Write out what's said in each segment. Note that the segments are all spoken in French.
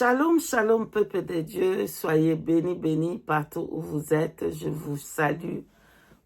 Shalom, shalom, peuple de Dieu. Soyez bénis, bénis partout où vous êtes. Je vous salue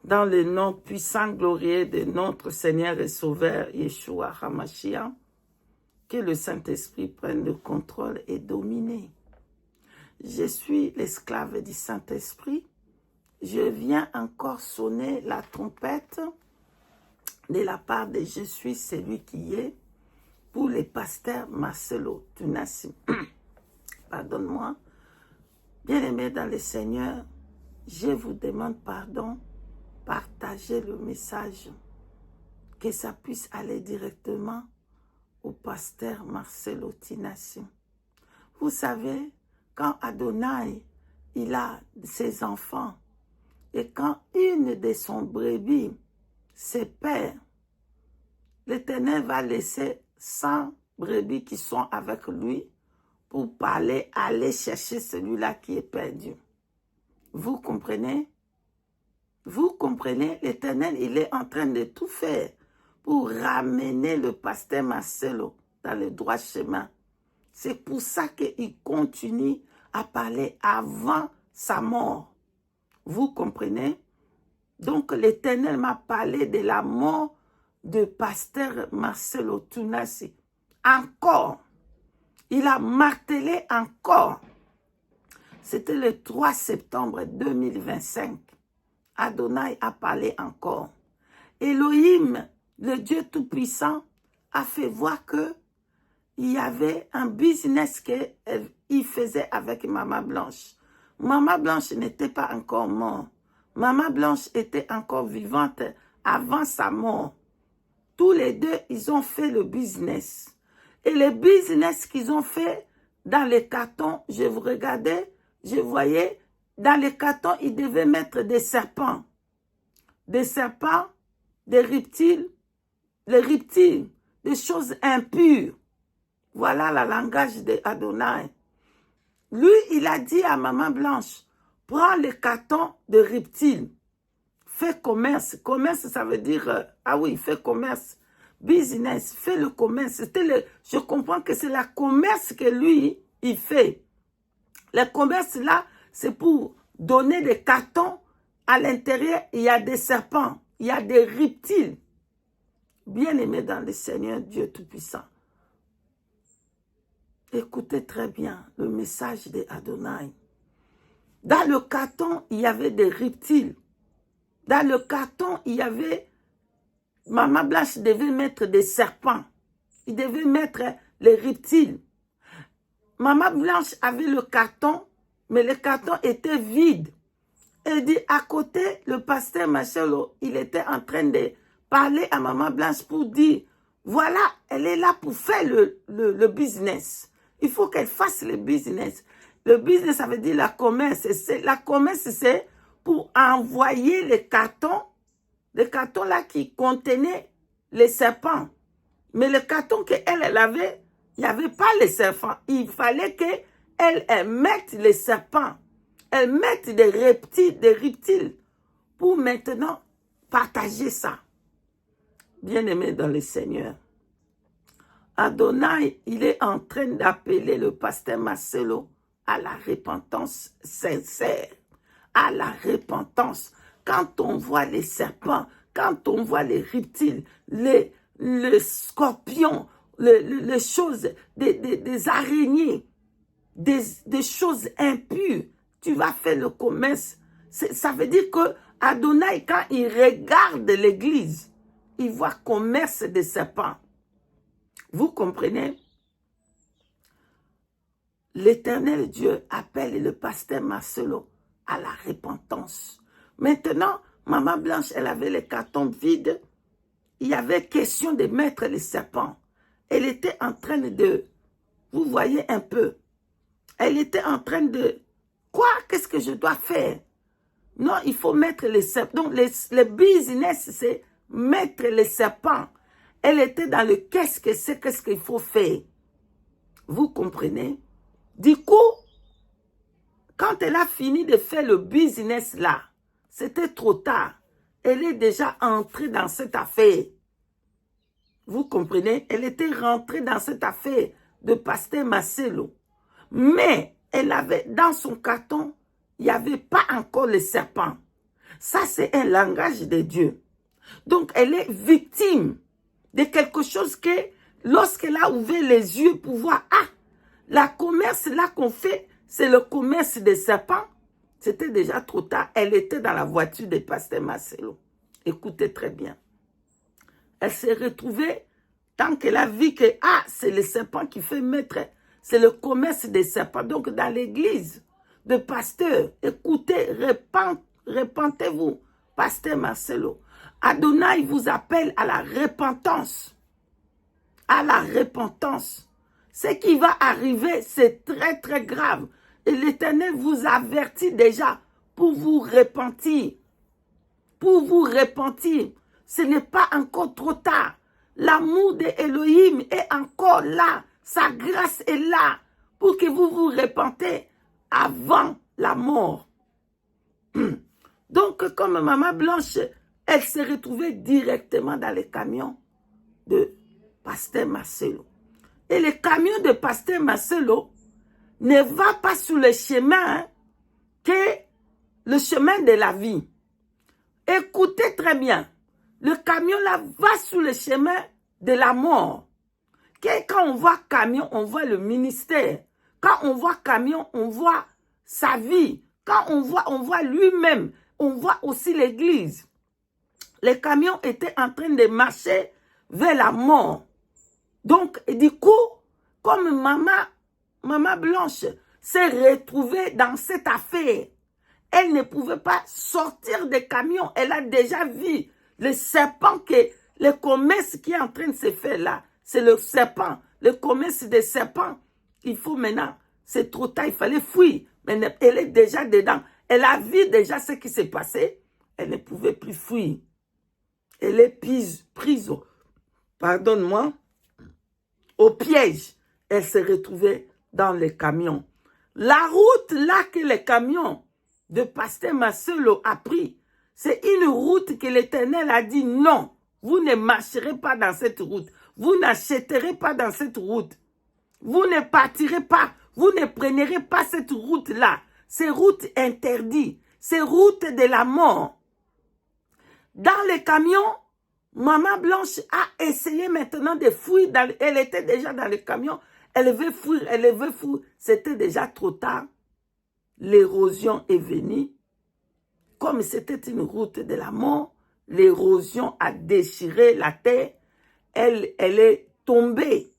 dans le nom puissant, glorieux de notre Seigneur et Sauveur, Yeshua HaMashiach. Que le Saint-Esprit prenne le contrôle et domine. Je suis l'esclave du Saint-Esprit. Je viens encore sonner la trompette de la part de Je suis celui qui est pour les pasteurs Marcelo Tunassi. Pardonne-moi. Bien-aimés dans le Seigneur, je vous demande pardon. Partagez le message. Que ça puisse aller directement au pasteur Marcelo Tunassi. Vous savez, quand Adonai, il a ses enfants, et quand une de son brebis se perd, l'Éternel va laisser 100 brebis qui sont avec lui pour parler, aller chercher celui-là qui est perdu. Vous comprenez? Vous comprenez? L'Éternel, il est en train de tout faire pour ramener le pasteur Marcelo dans le droit chemin. C'est pour ça qu'il continue à parler avant sa mort. Vous comprenez? Donc l'Éternel m'a parlé de la mort de pasteur Marcelo Tunassi. Encore. Il a martelé encore. C'était le 3 septembre 2025. Adonai a parlé encore. Elohim, le Dieu Tout-Puissant, a fait voir que il y avait un business qu'il faisait avec Maman Blanche. Maman Blanche n'était pas encore morte. Maman Blanche était encore vivante avant sa mort. Tous les deux, ils ont fait le business. Et le business qu'ils ont fait dans les cartons, je vous regardais, je voyais, dans les cartons, ils devaient mettre des serpents. Des serpents, des reptiles, les reptiles, des choses impures. Voilà le langage d'Adonai. Lui, il a dit à Maman Blanche, prends les cartons de reptiles, fais commerce. Commerce, ça veut dire, fais commerce. Business, fais le commerce. Je comprends que c'est le commerce que lui, il fait. Le commerce là, c'est pour donner des cartons. À l'intérieur, il y a des serpents, il y a des reptiles. Bien-aimés dans le Seigneur, Dieu Tout-Puissant. Écoutez très bien le message de Adonai. Dans le carton, il y avait des reptiles. Dans le carton, il y avait... Maman Blanche devait mettre des serpents. Il devait mettre les reptiles. Maman Blanche avait le carton, mais le carton était vide. Elle dit, à côté, le pasteur Marcelo, il était en train de parler à Maman Blanche pour dire, voilà, elle est là pour faire le business. Il faut qu'elle fasse le business. Le business, ça veut dire la commerce. La commerce, c'est pour envoyer les cartons là qui contenaient les serpents. Mais le carton qu'elle avait, il n'y avait pas les serpents. Il fallait qu'elle mette les serpents. Elle mette des reptiles pour maintenant partager ça. Bien-aimé dans le Seigneur. Adonai, il est en train d'appeler le pasteur Marcelo à la repentance sincère. À la repentance. Quand on voit les serpents, quand on voit les reptiles, les scorpions, les choses, des araignées, des choses impures, tu vas faire le commerce. Ça veut dire que Adonai, quand il regarde l'église, il voit commerce des serpents. Vous comprenez? L'Éternel Dieu appelle le pasteur Marcelo à la repentance. Maintenant, Maman Blanche, elle avait les cartons vides. Il y avait question de mettre les serpents. Elle était en train de... Vous voyez un peu. Elle était en train de... Quoi? Qu'est-ce que je dois faire? Non, il faut mettre les serpents. Donc, le business, c'est mettre les serpents. Elle était dans le qu'est-ce qu'il faut faire. Vous comprenez? Du coup, quand elle a fini de faire le business là, c'était trop tard. Elle est déjà entrée dans cette affaire. Vous comprenez? Elle était rentrée dans cette affaire de pasteur Marcelo. Mais elle avait, dans son carton, il n'y avait pas encore le serpent. Ça, c'est un langage de Dieu. Donc, elle est victime de quelque chose que, lorsqu'elle a ouvert les yeux pour voir, la commerce là qu'on fait, c'est le commerce des serpents. C'était déjà trop tard. Elle était dans la voiture de pasteur Marcelo. Écoutez très bien. Elle s'est retrouvée, tant qu'elle a vu que, c'est le serpent qui fait maître. C'est le commerce des serpents. Donc, dans l'église de pasteur, écoutez, repentez-vous, pasteur Marcelo. Adonai vous appelle à la repentance. À la repentance. Ce qui va arriver, c'est très, très grave. Et l'Éternel vous avertit déjà pour vous repentir. Pour vous repentir. Ce n'est pas encore trop tard. L'amour de Elohim est encore là. Sa grâce est là pour que vous vous repentez avant la mort. Donc, comme Maman Blanche, elle s'est retrouvée directement dans le camion de pasteur Marcelo. Et le camion de pasteur Marcelo ne va pas sur le chemin que le chemin de la vie. Écoutez très bien. Le camion là va sur le chemin de la mort. Quand on voit camion, on voit le ministère. Quand on voit camion, on voit sa vie. Quand on voit lui-même. On voit aussi l'église. Les camions étaient en train de marcher vers la mort. Donc, du coup, comme Maman Blanche s'est retrouvée dans cette affaire, elle ne pouvait pas sortir des camions. Elle a déjà vu le serpent, le commerce qui est en train de se faire là. C'est le serpent, le commerce des serpents. Il faut maintenant, c'est trop tard, il fallait fuir. Mais elle est déjà dedans. Elle a vu déjà ce qui s'est passé. Elle ne pouvait plus fuir. Elle est prise, pardonne-moi, au piège. Elle s'est retrouvée dans les camions. La route là que les camions de pasteur Marcelo a pris, c'est une route que l'Éternel a dit non, vous ne marcherez pas dans cette route. Vous n'achèterez pas dans cette route. Vous ne partirez pas. Vous ne prendrez pas cette route-là. C'est route interdite. C'est route de la mort. Dans les camions, Maman Blanche a essayé maintenant de fuir. Elle était déjà dans le camion. Elle veut fuir, elle veut fuir. C'était déjà trop tard. L'érosion est venue. Comme c'était une route de la mort, l'érosion a déchiré la terre. Elle est tombée.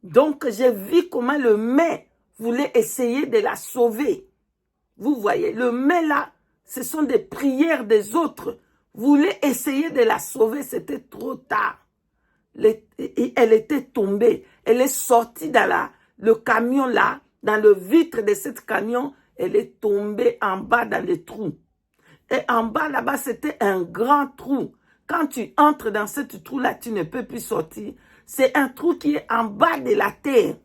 Donc, j'ai vu comment le maire voulait essayer de la sauver. Vous voyez, le maire là, ce sont des prières des autres. Voulait essayer de la sauver, c'était trop tard. Elle était tombée. Elle est sortie dans le camion là, dans le vitre de ce camion. Elle est tombée en bas dans le trou. Et en bas là-bas, c'était un grand trou. Quand tu entres dans ce trou-là, tu ne peux plus sortir. C'est un trou qui est en bas de la terre.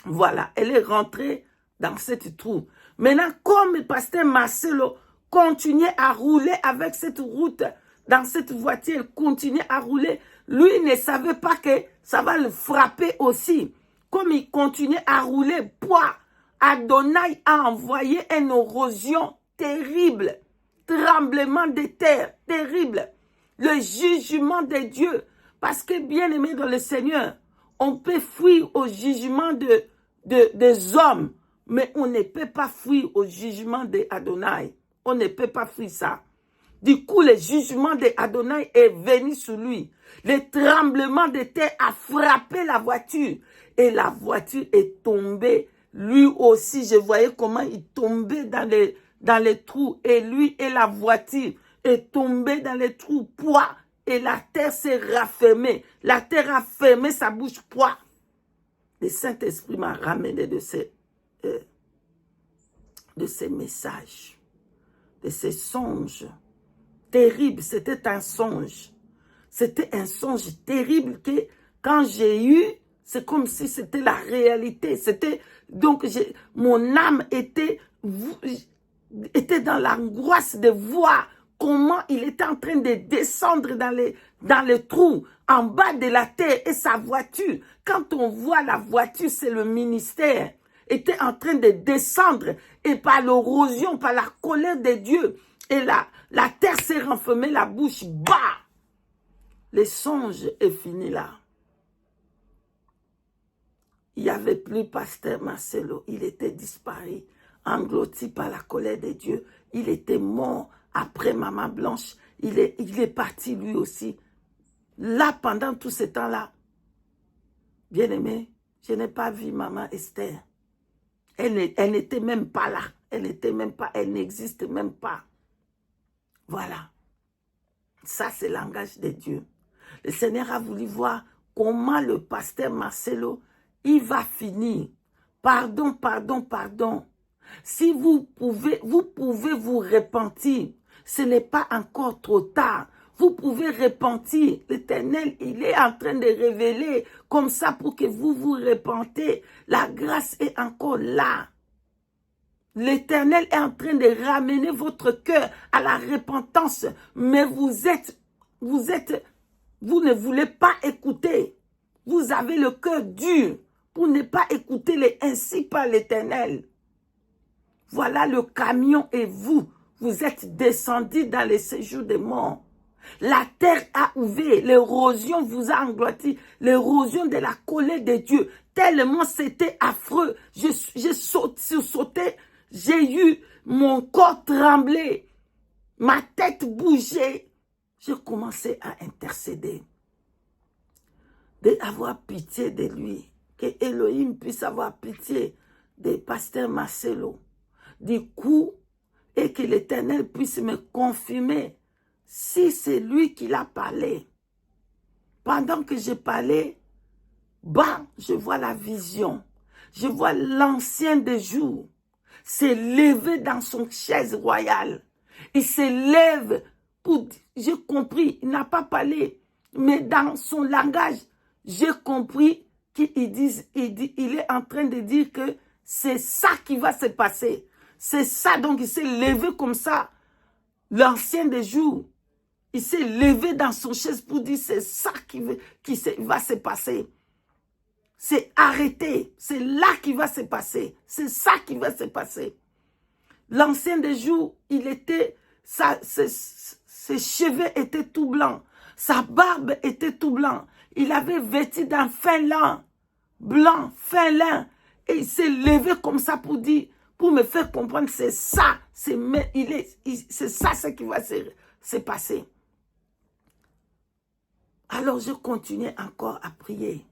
Voilà, elle est rentrée dans ce trou. Maintenant, comme le pasteur Marcelo continuait à rouler avec cette route, dans cette voiture, il continuait à rouler. Lui ne savait pas que ça va le frapper aussi. Comme il continuait à rouler, Adonai a envoyé une érosion terrible. Tremblement de terre terrible. Le jugement de Dieu. Parce que, bien aimé dans le Seigneur, on peut fuir au jugement des hommes, mais on ne peut pas fuir au jugement d'Adonai. On ne peut pas fuir ça. Du coup, le jugement d'Adonai est venu sur lui. Le tremblement de terre a frappé la voiture. Et la voiture est tombée. Lui aussi, je voyais comment il tombait dans les trous. Et lui et la voiture est tombée dans les trous. Et la terre s'est raffermée. La terre a fermé sa bouche. Le Saint-Esprit m'a ramené de ces messages, de ces songes terribles. C'était un songe. C'était un songe terrible que quand j'ai eu, c'est comme si c'était la réalité. Donc mon âme était dans l'angoisse de voir comment il était en train de descendre dans les trous, en bas de la terre et sa voiture. Quand on voit la voiture, c'est le ministère. était en train de descendre et par l'érosion, par la colère de Dieu. Et la terre s'est renfermée, la bouche, bah! Le songe est fini là. Il n'y avait plus pasteur Marcelo. Il était disparu, englouti par la colère de Dieu. Il était mort après Maman Blanche. Il est parti lui aussi. Là, pendant tout ce temps-là, bien-aimé, je n'ai pas vu Maman Esther. Elle n'était même pas là. Elle n'existe même pas. Voilà. Ça, c'est le langage de Dieu. Le Seigneur a voulu voir comment le pasteur Marcelo, il va finir. Pardon. Si vous pouvez vous repentir. Ce n'est pas encore trop tard. Vous pouvez repentir. L'Éternel, il est en train de révéler comme ça pour que vous vous repentez. La grâce est encore là. L'Éternel est en train de ramener votre cœur à la repentance. Mais vous ne voulez pas écouter. Vous avez le cœur dur pour ne pas écouter les ainsi par l'Éternel. Voilà le camion et vous êtes descendus dans les séjours des morts. La terre a ouvert, l'érosion vous a englouti, l'érosion de la colère de Dieu. Tellement c'était affreux. J'ai sauté, j'ai eu mon corps tremblé, ma tête bougeait. J'ai commencé à intercéder, d'avoir pitié de lui, que Elohim puisse avoir pitié de pasteur Marcelo. Du coup, et que l'Éternel puisse me confirmer si c'est lui qui l'a parlé. Pendant que je parlais, je vois la vision. Je vois l'ancien des jours s'est levé dans son chaise royale. Il se lève pour... J'ai compris, il n'a pas parlé, mais dans son langage, j'ai compris qu'il est en train de dire que c'est ça qui va se passer. C'est ça, donc il s'est levé comme ça. L'ancien des jours, il s'est levé dans son chaise pour dire c'est ça qui va se passer. C'est arrêté, c'est là qui va se passer. C'est ça qui va se passer. L'ancien des jours, ses cheveux étaient tout blancs. Sa barbe était tout blanc. Il avait vêtu d'un fin lin, blanc, fin lin. Et il s'est levé comme ça pour dire, pour me faire comprendre, c'est ça, c'est ça ce qui va se passer. Alors je continuais encore à prier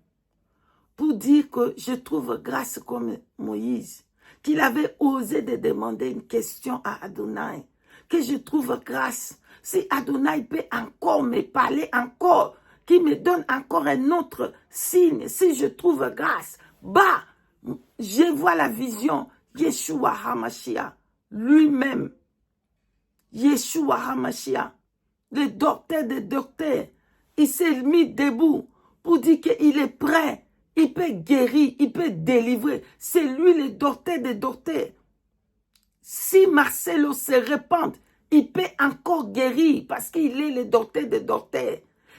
pour dire que je trouve grâce comme Moïse, qu'il avait osé de demander une question à Adonai, que je trouve grâce. Si Adonai peut encore me parler, encore, qu'il me donne encore un autre signe, si je trouve grâce, je vois la vision, Yeshua HaMashiach, lui-même, Yeshua HaMashiach, le docteur des docteurs, il s'est mis debout pour dire qu'il est prêt, il peut guérir, il peut délivrer. C'est lui le docteur des docteurs. Si Marcelo se répand, il peut encore guérir parce qu'il est le docteur des docteurs.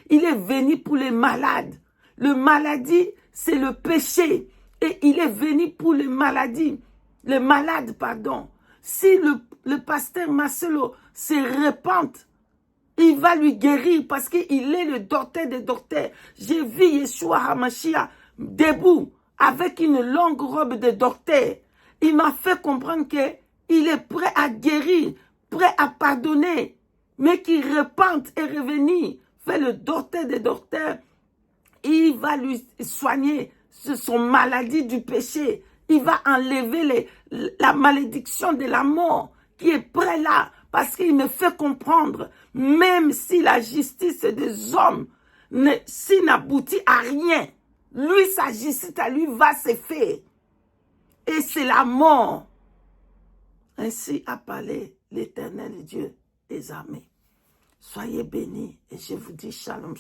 Il est venu pour les malades. Le maladie, c'est le péché. Et il est venu pour les maladies. Les malades, pardon. Si le pasteur Marcelo se répand, il va lui guérir parce qu'il est le docteur des docteurs. J'ai vu Yeshua HaMashiach debout avec une longue robe de docteur. Il m'a fait comprendre qu'il est prêt à guérir, prêt à pardonner, mais qu'il repente et revenir faire le docteur des docteurs. Il va lui soigner son maladie du péché. Il va enlever la malédiction de la mort qui est prêt là. Parce qu'il me fait comprendre, même si la justice des hommes n'aboutit à rien, lui, sa justice à lui va se faire. Et c'est la mort. Ainsi a parlé l'Éternel Dieu des armées. Soyez bénis et je vous dis shalom.